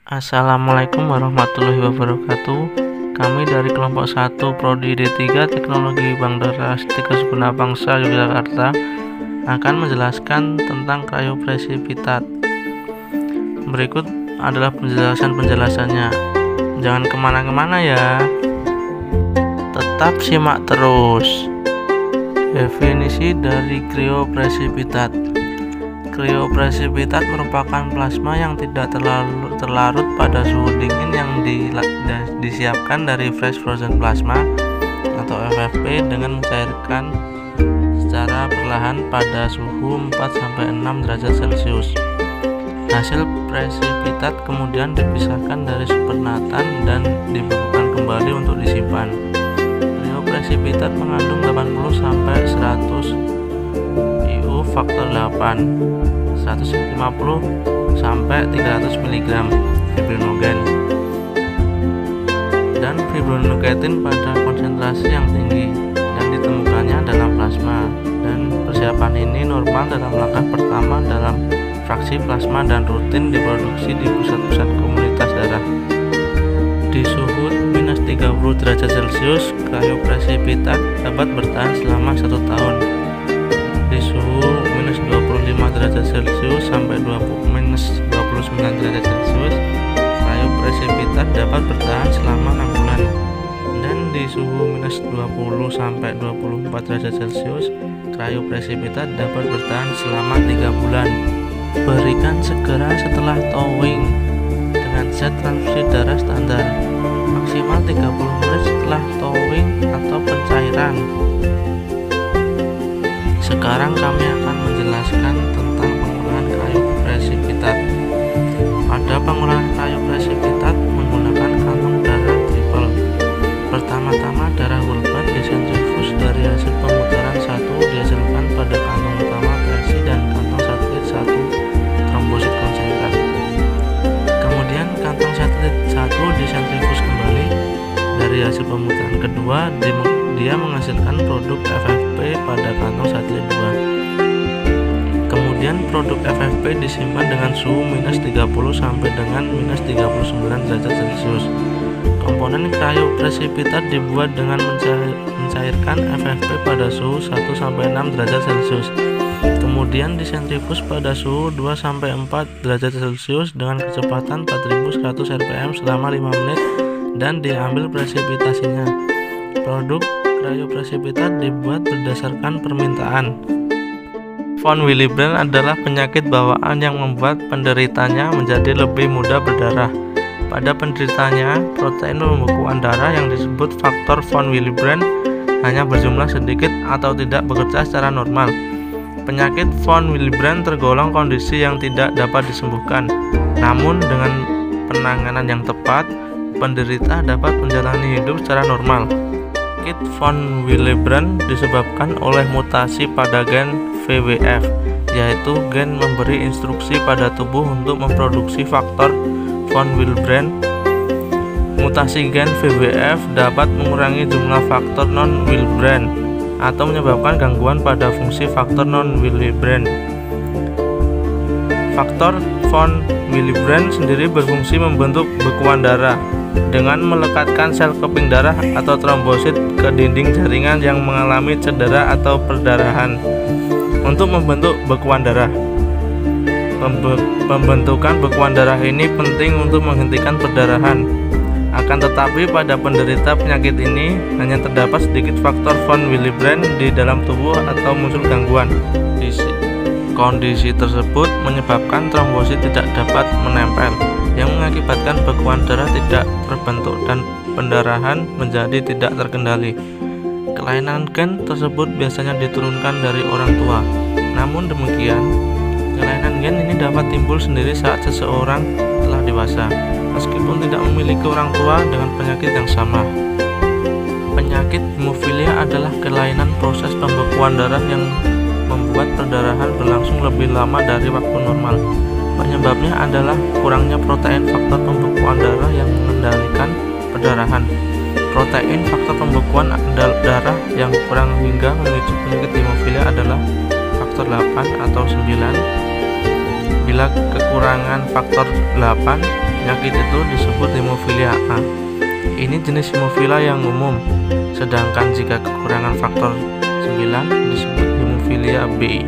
Assalamualaikum warahmatullahi wabarakatuh. Kami dari kelompok 1 Prodi D3 Teknologi Bank Darah Stikes Guna Bangsa Yogyakarta akan menjelaskan tentang kriopresipitat. Berikut adalah penjelasannya. Jangan kemana-kemana ya. Tetap simak terus. Definisi dari kriopresipitat. Kriopresipitat merupakan plasma yang tidak terlarut pada suhu dingin yang disiapkan dari fresh frozen plasma atau FFP dengan mencairkan secara perlahan pada suhu 4-6 derajat Celcius. Hasil presipitat kemudian dipisahkan dari supernatan dan dibekukan kembali untuk disimpan. Kriopresipitat mengandung 80-100 faktor 8, 150 sampai 300 mg fibrinogen dan fibronuklein pada konsentrasi yang tinggi dan ditemukannya dalam plasma, dan persiapan ini normal dalam langkah pertama dalam fraksi plasma dan rutin diproduksi di pusat-pusat komunitas darah. Di suhu minus 30 derajat Celcius, kriopresipitat dapat bertahan selama 1 tahun. Di suhu minus 25 derajat Celcius sampai minus 29 derajat Celcius, kriopresipitat dapat bertahan selama 6 bulan. Dan di suhu minus 20 sampai 24 derajat Celcius, kriopresipitat dapat bertahan selama 3 bulan. Berikan segera setelah thawing dengan zat transfusi darah standar, maksimal 30 menit setelah thawing atau pencairan. Sekarang kami akan menjelaskan tentang pengolahan kriopresipitat. Pada pengolahan kriopresipitat menggunakan kantong darah triple. Pertama-tama darah whole blood disentrifus dari hasil pemutaran 1 dihasilkan pada kantong utama tersi dan kantong satelit 1 trombosit konsentrat. Kemudian kantong satelit 1 disentrifus kembali dari hasil pemutaran kedua, dia menghasilkan produk FFP pada kantong satelit 2. Kemudian produk FFP disimpan dengan suhu minus 30 sampai dengan minus 39 derajat Celcius. Komponen kriopresipitat dibuat dengan mencairkan FFP pada suhu 1-6 derajat Celcius. Kemudian disentrifus pada suhu 2-4 derajat Celcius dengan kecepatan 4100 rpm selama 5 menit dan diambil presipitasinya. Produk kriopresipitat dibuat berdasarkan permintaan. Von Willebrand adalah penyakit bawaan yang membuat penderitanya menjadi lebih mudah berdarah. Pada penderitanya, protein pembekuan darah yang disebut faktor von Willebrand hanya berjumlah sedikit atau tidak bekerja secara normal. Penyakit von Willebrand tergolong kondisi yang tidak dapat disembuhkan. Namun dengan penanganan yang tepat, penderita dapat menjalani hidup secara normal. Penyakit von Willebrand disebabkan oleh mutasi pada gen VWF, yaitu gen memberi instruksi pada tubuh untuk memproduksi faktor von Willebrand. Mutasi gen VWF dapat mengurangi jumlah faktor non-Willebrand atau menyebabkan gangguan pada fungsi faktor non-Willebrand. Faktor von Willebrand sendiri berfungsi membentuk bekuan darah dengan melekatkan sel keping darah atau trombosit ke dinding jaringan yang mengalami cedera atau perdarahan untuk membentuk bekuan darah. Pembentukan bekuan darah ini penting untuk menghentikan perdarahan. Akan tetapi pada penderita penyakit ini hanya terdapat sedikit faktor von Willebrand di dalam tubuh atau muncul gangguan. Kondisi tersebut menyebabkan trombosit tidak dapat menempel, yang mengakibatkan bekuan darah tidak terbentuk dan pendarahan menjadi tidak terkendali. Kelainan gen tersebut biasanya diturunkan dari orang tua. Namun demikian, kelainan gen ini dapat timbul sendiri saat seseorang telah dewasa, meskipun tidak memiliki orang tua dengan penyakit yang sama. Penyakit hemofilia adalah kelainan proses pembekuan darah yang membuat perdarahan berlangsung lebih lama dari waktu normal. Penyebabnya adalah kurangnya protein faktor pembekuan darah yang mengendalikan perdarahan. Protein faktor pembekuan darah yang kurang hingga memicu penyakit hemofilia adalah faktor 8 atau 9. Bila kekurangan faktor 8, Penyakit itu disebut hemofilia A. Ini jenis hemofilia yang umum, sedangkan jika kekurangan faktor 9 disebut hemofilia B.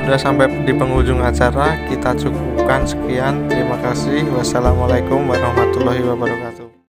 Sudah sampai di penghujung acara, kita cukupkan sekian. Terima kasih. Wassalamualaikum warahmatullahi wabarakatuh.